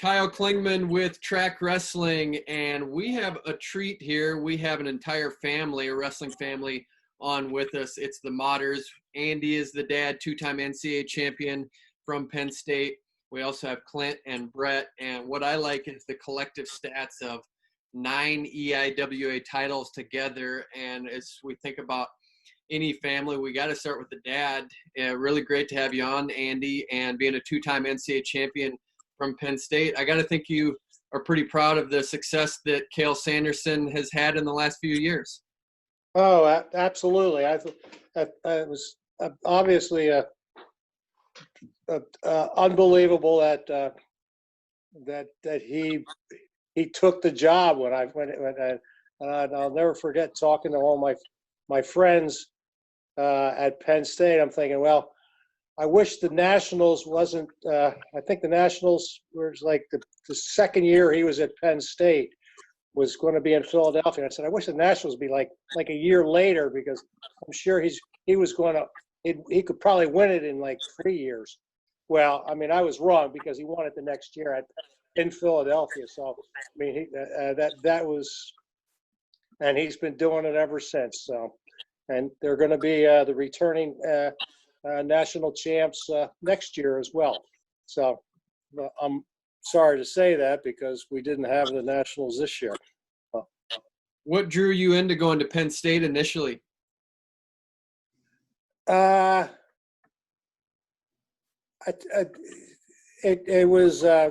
Kyle Klingman with Track Wrestling, and we have a treat here. We have an entire family, a wrestling family, on with us. It's the Modders. Andy is the dad, two-time NCAA champion from Penn State. We also have Clint and Brett, and what I like is the collective stats of 9 EIWA titles together. And as we think about any family, we got to start with the dad. Really great to have you on, Andy, and being a two-time NCAA champion from Penn State. I got to think you are pretty proud of the success that Kales Sanderson has had in the last few years. Oh, absolutely. It was obviously unbelievable that he took the job when I'll never forget talking to all my friends at Penn State. I'm thinking, well, I wish the Nationals wasn't. I think the Nationals was like the second year he was at Penn State was going to be in Philadelphia. I said, I wish the Nationals would be like a year later, because I'm sure he could probably win it in like 3 years. Well, I mean, I was wrong, because he won it the next year in Philadelphia. So I mean, that was, and he's been doing it ever since. So, and they're going to be the returning national champs next year as well. So I'm sorry to say that, because we didn't have the Nationals this year. What drew you into going to Penn State initially? It was I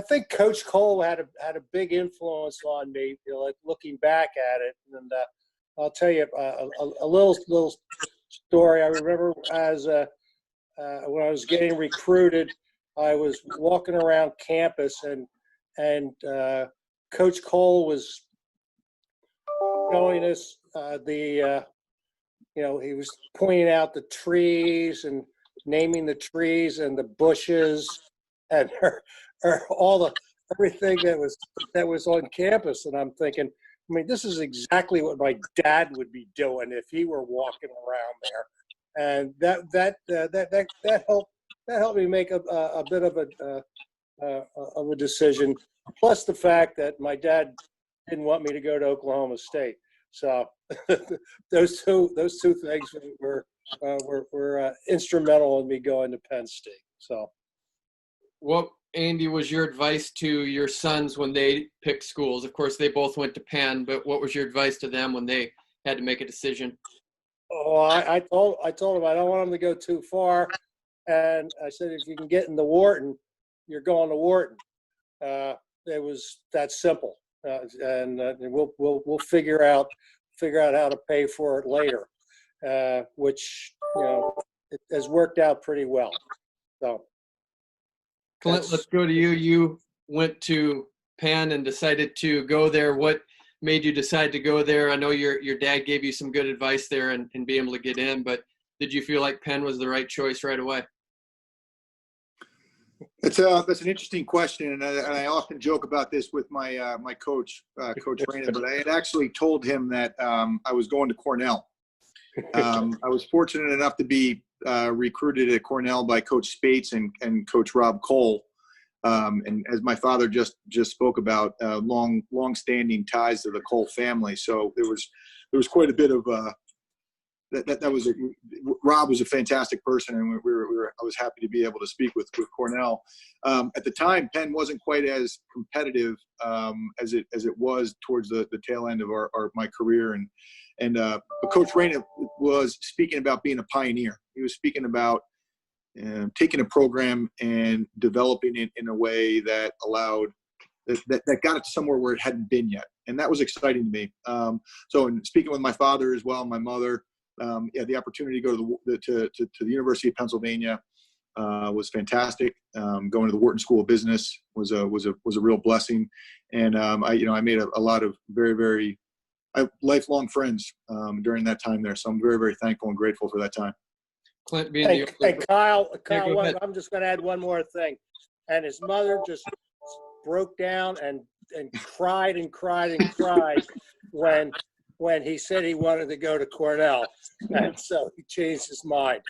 think Coach Cole had a big influence on me, like looking back at it. And I'll tell you a little story. I remember as when I was getting recruited, I was walking around campus, and Coach Cole was showing us he was pointing out the trees and naming the trees and the bushes and everything that was on campus. And I'm thinking, I mean, this is exactly what my dad would be doing if he were walking around there. And that helped me make a bit of a decision. Plus the fact that my dad didn't want me to go to Oklahoma State. So those two things were instrumental in me going to Penn State. So, what, Andy, was your advice to your sons when they picked schools? Of course, they both went to Penn, but what was your advice to them when they had to make a decision? Oh, I told them I don't want them to go too far, and I said, if you can get into Wharton, you're going to Wharton. It was that simple, and we'll figure out how to pay for it later, which it has worked out pretty well. So, Clint, let's go to you. You went to Penn and decided to go there. What made you decide to go there? I know your dad gave you some good advice there and be able to get in, but did you feel like Penn was the right choice right away? That's an interesting question, and I often joke about this with my my coach, Coach Raymond. But I had actually told him that I was going to Cornell. I was fortunate enough to be recruited at Cornell by Coach Spates and Coach Rob Cole, and as my father just spoke about, long-standing ties to the Cole family. So there was quite a bit of Rob was a fantastic person, and I was happy to be able to speak with Cornell. At the time, Penn wasn't quite as competitive as it was towards the tail end of my career, but Coach Raina was speaking about being a pioneer. He was speaking about taking a program and developing it in a way that allowed that got it somewhere where it hadn't been yet, and that was exciting to me. So, in speaking with my father as well, my mother. The opportunity to go to the University of Pennsylvania was fantastic. Going to the Wharton School of Business was a real blessing, and I made a lot of very, very lifelong friends during that time there. So I'm very, very thankful and grateful for that time. Clint, being Kyle, I'm just going to add one more thing. And his mother just broke down and cried and cried and cried when he said he wanted to go to Cornell, and so he changed his mind.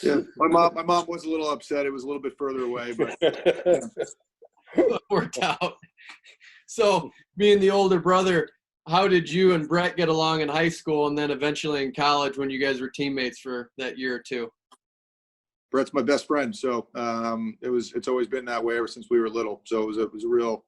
Yeah, my mom was a little upset. It was a little bit further away, but yeah. Worked out. So, being the older brother, how did you and Brett get along in high school and then eventually in college when you guys were teammates for that year or two? Brett's my best friend, so it's always been that way ever since we were little. So it was a real.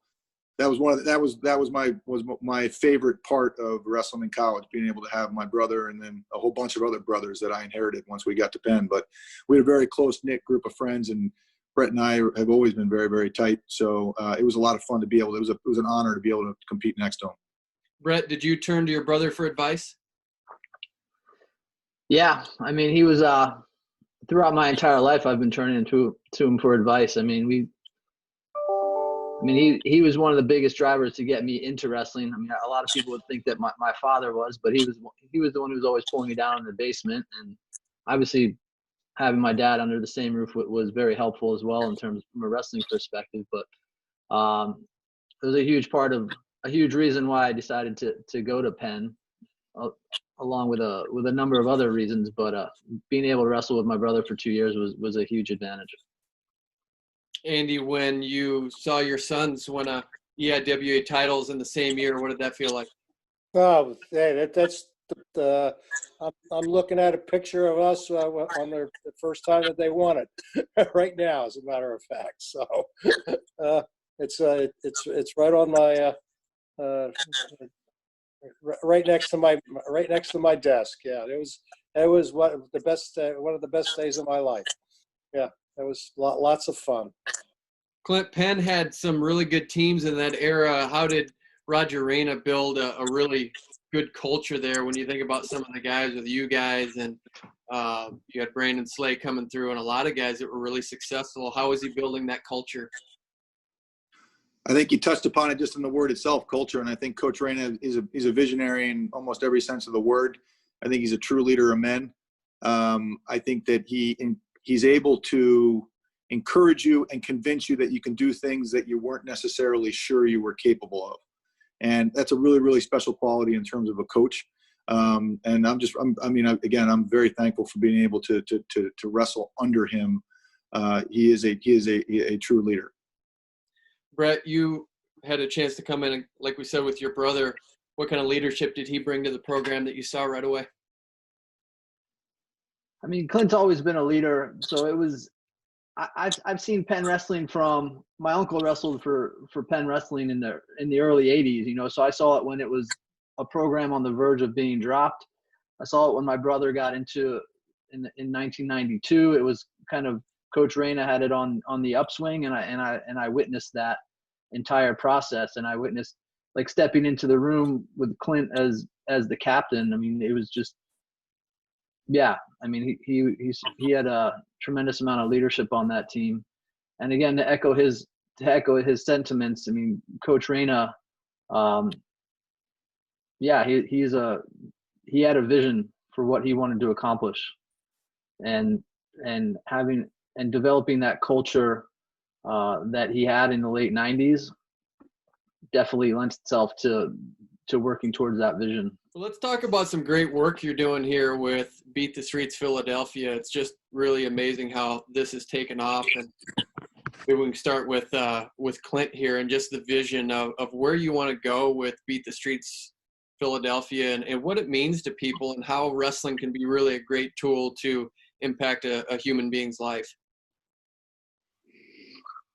That was my favorite part of wrestling in college, being able to have my brother and then a whole bunch of other brothers that I inherited once we got to Penn. But we had a very close-knit group of friends, and Brett and I have always been very, very tight. So it was a lot of fun to be able to. It was an honor to be able to compete next to him. Brett, did you turn to your brother for advice? Yeah, I mean, he was throughout my entire life, I've been turning to him for advice. I mean, he was one of the biggest drivers to get me into wrestling. I mean, a lot of people would think that my father was, but he was the one who was always pulling me down in the basement. And obviously, having my dad under the same roof was very helpful as well in terms from a wrestling perspective. But it was a huge reason why I decided to go to Penn, along with a number of other reasons. But being able to wrestle with my brother for 2 years was a huge advantage. Andy, when you saw your sons win EIWA titles in the same year, what did that feel like? Oh, hey, that's I'm looking at a picture of us on the first time that they won it right now, as a matter of fact. So it's right on my right next to my desk. Yeah, it was one of the best days of my life. Yeah, it was lots of fun. Clint, Penn had some really good teams in that era. How did Roger Reyna build a really good culture there when you think about some of the guys with you guys, and you had Brandon Slay coming through and a lot of guys that were really successful? How was he building that culture? I think you touched upon it just in the word itself, culture. And I think Coach Reyna is a visionary in almost every sense of the word. I think he's a true leader of men. I think that he's able to encourage you and convince you that you can do things that you weren't necessarily sure you were capable of. And that's a really, really special quality in terms of a coach. And I'm very thankful for being able to wrestle under him. He is a true leader. Brett, you had a chance to come in, and like we said, with your brother. What kind of leadership did he bring to the program that you saw right away? I mean, Clint's always been a leader. So it was, I've seen Penn Wrestling from, my uncle wrestled for Penn Wrestling in the early 80s, so I saw it when it was a program on the verge of being dropped. I saw it when my brother got into in 1992. It was kind of, Coach Reyna had it on the upswing, and I witnessed that entire process, and I witnessed like stepping into the room with Clint as the captain. I mean, it was just, yeah. I mean, he had a tremendous amount of leadership on that team, and again, to echo his sentiments. I mean, Coach Reyna, he had a vision for what he wanted to accomplish, and developing that culture that he had in the late 90s definitely lends itself to working towards that vision. Well, let's talk about some great work you're doing here with Beat the Streets Philadelphia. It's just really amazing how this has taken off. And maybe we can start with Clint here and just the vision of where you want to go with Beat the Streets Philadelphia and what it means to people and how wrestling can be really a great tool to impact a human being's life.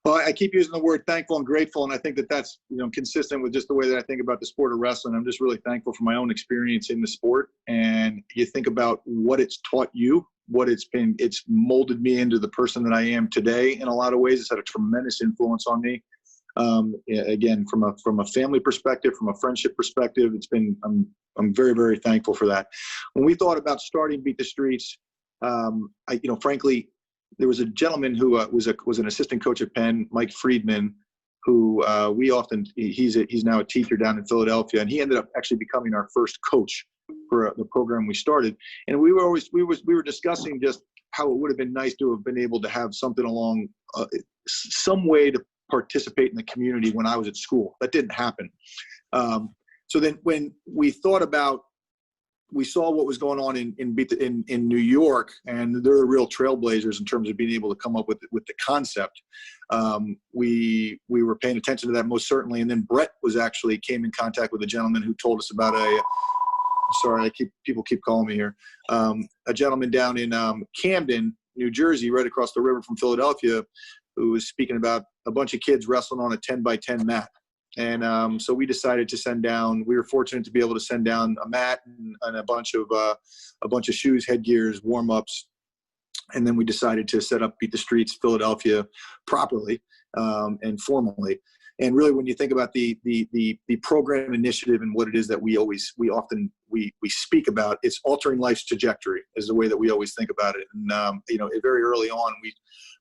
Well, I keep using the word thankful and grateful, and I think that's consistent with just the way that I think about the sport of wrestling. I'm just really thankful for my own experience in the sport, and you think about what it's taught you, it's molded me into the person that I am today. In a lot of ways, it's had a tremendous influence on me. Again, from a family perspective, from a friendship perspective, I'm very, very thankful for that. When we thought about starting Beat the Streets, frankly, there was a gentleman who was an assistant coach at Penn, Mike Friedman, who he's now a teacher down in Philadelphia, and he ended up actually becoming our first coach for the program we started. And we were discussing just how it would have been nice to have been able to have something along some way to participate in the community when I was at school. That didn't happen. So then when we thought about we saw what was going on in New York, and they're the real trailblazers in terms of being able to come up with the concept. We were paying attention to that most certainly, and then Brett came in contact with a gentleman who told us about people keep calling me here, a gentleman down in Camden, New Jersey, right across the river from Philadelphia, who was speaking about a bunch of kids wrestling on a 10-by-10 mat. And so we decided to send down. We were fortunate to be able to send down a mat and a bunch of shoes, headgears, warm-ups, and then we decided to set up Beat the Streets Philadelphia properly and formally. And really, when you think about the program initiative and what it is that we often speak about, it's altering life's trajectory is the way that we always think about it. And very early on,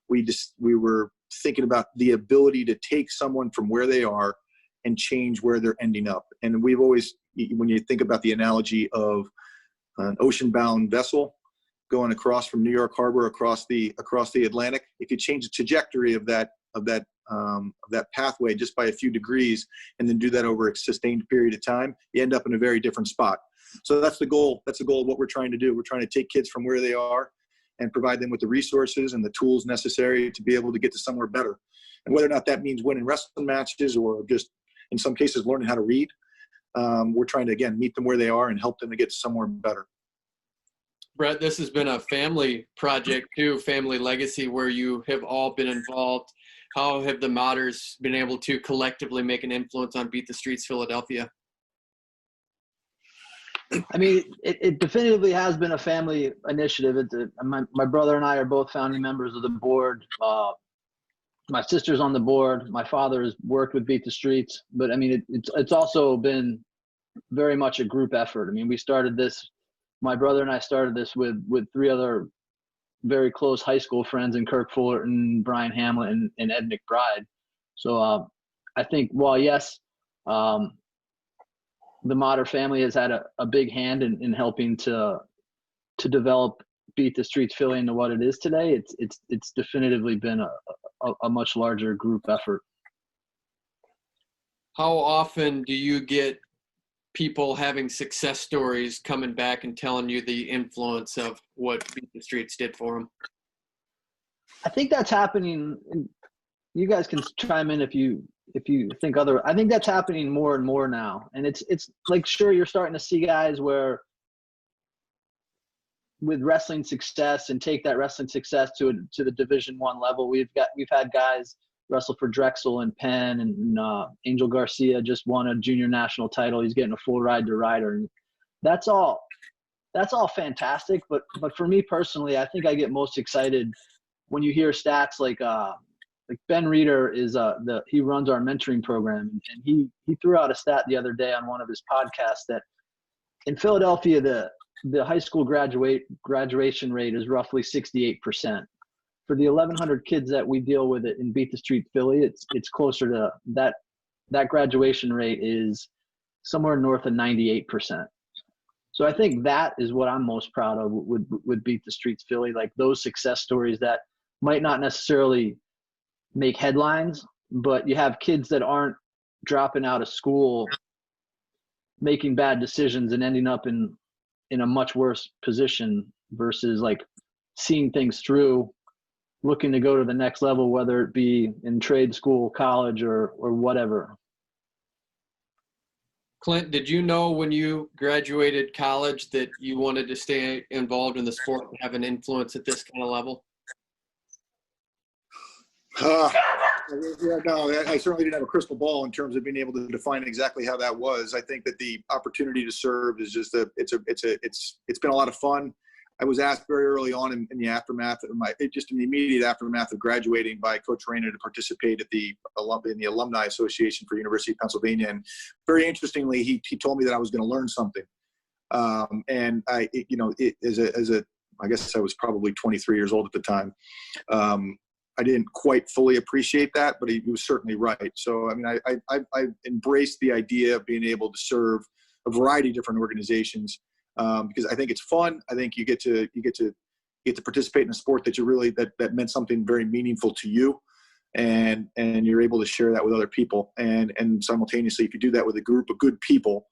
we were thinking about the ability to take someone from where they are and change where they're ending up. And we've always, when you think about the analogy of an ocean-bound vessel going across from New York Harbor across the Atlantic, if you change the trajectory of that pathway just by a few degrees, and then do that over a sustained period of time, you end up in a very different spot. So that's the goal. That's the goal of what we're trying to do. We're trying to take kids from where they are and provide them with the resources and the tools necessary to be able to get to somewhere better. And whether or not that means winning wrestling matches or just, in some cases, learning how to read, we're trying to, again, meet them where they are and help them to get to somewhere better. Brett, this has been a family project too, family legacy, where you have all been involved. How have the Modders been able to collectively make an influence on Beat the Streets Philadelphia? I mean, it definitively has been a family initiative. My brother and I are both founding members of the board. My sister's on the board. My father has worked with Beat the Streets, but I mean, it's also been very much a group effort. I mean, we started this. My brother and I started this with three other very close high school friends in Kirk Fullerton, Brian Hamlet, and Ed McBride. So I think, while yes, the Modder family has had a big hand in helping to develop Beat the Streets Philly into what it is today, it's definitively been a much larger group effort. How often do you get people having success stories coming back and telling you the influence of what Beat the Streets did for them? I think that's happening. You guys can chime in if you think other. I think that's happening more and more now, and it's like, sure, you're starting to see guys where with wrestling success and take that wrestling success to the Division I level. We've had guys wrestle for Drexel and Penn, and Angel Garcia just won a junior national title. He's getting a full ride to Ryder, and that's all fantastic. But for me personally, I think I get most excited when you hear stats like Ben Reeder is he runs our mentoring program, and he threw out a stat the other day on one of his podcasts that in Philadelphia the high school graduation rate is roughly 68%. For the 1,100 kids that we deal with it in Beat the Street Philly, it's closer to that graduation rate is somewhere north of 98%. So I think that is what I'm most proud of with Beat the Streets Philly, like those success stories that might not necessarily make headlines, but you have kids that aren't dropping out of school, making bad decisions and ending up in a much worse position versus like seeing things through, looking to go to the next level, whether it be in trade school, college, or whatever. Clint, did you know when you graduated college that you wanted to stay involved in the sport and have an influence at this kind of level? No, I certainly didn't have a crystal ball in terms of being able to define exactly how that was. I think that the opportunity to serve is just it's been a lot of fun. I was asked very early on in the aftermath of in the immediate aftermath of graduating by Coach Rayner to participate in the Alumni Association for University of Pennsylvania. And very interestingly, he told me that I was going to learn something. And I guess I was probably 23 years old at the time. I didn't quite fully appreciate that, but he was certainly right. So, I mean, I embraced the idea of being able to serve a variety of different organizations because I think it's fun. I think you get to participate in a sport that that meant something very meaningful to you, and you're able to share that with other people. And simultaneously, if you do that with a group of good people,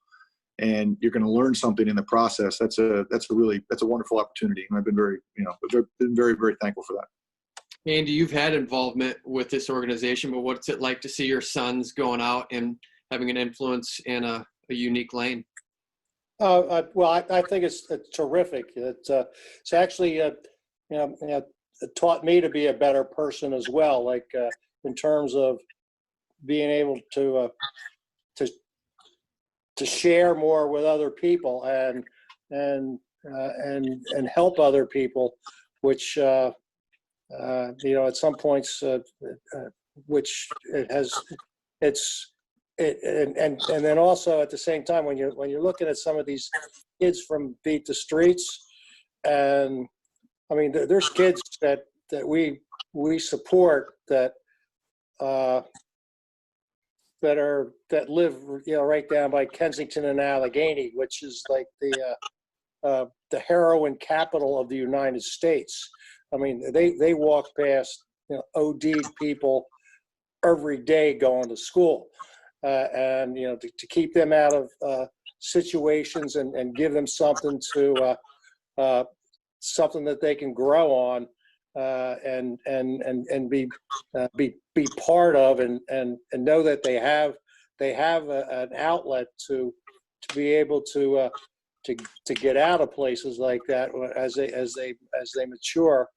and you're going to learn something in the process. That's a wonderful opportunity. And I've been very thankful for that. Andy, you've had involvement with this organization, but what's it like to see your sons going out and having an influence in a unique lane? Well, I think it's terrific. It's actually, it taught me to be a better person as well. Like in terms of being able to share more with other people and help other people, which at some points, which it has, and then also at the same time when you're looking at some of these kids from Beat the Streets, and I mean there's kids that we support that live right down by Kensington and Allegheny, which is like the heroin capital of the United States. I mean they walk past OD'd people every day going to school. And to keep them out of situations and give them something something that they can grow on and be part of and know that they have an outlet to be able to get out of places like that as they mature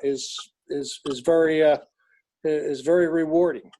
is very rewarding.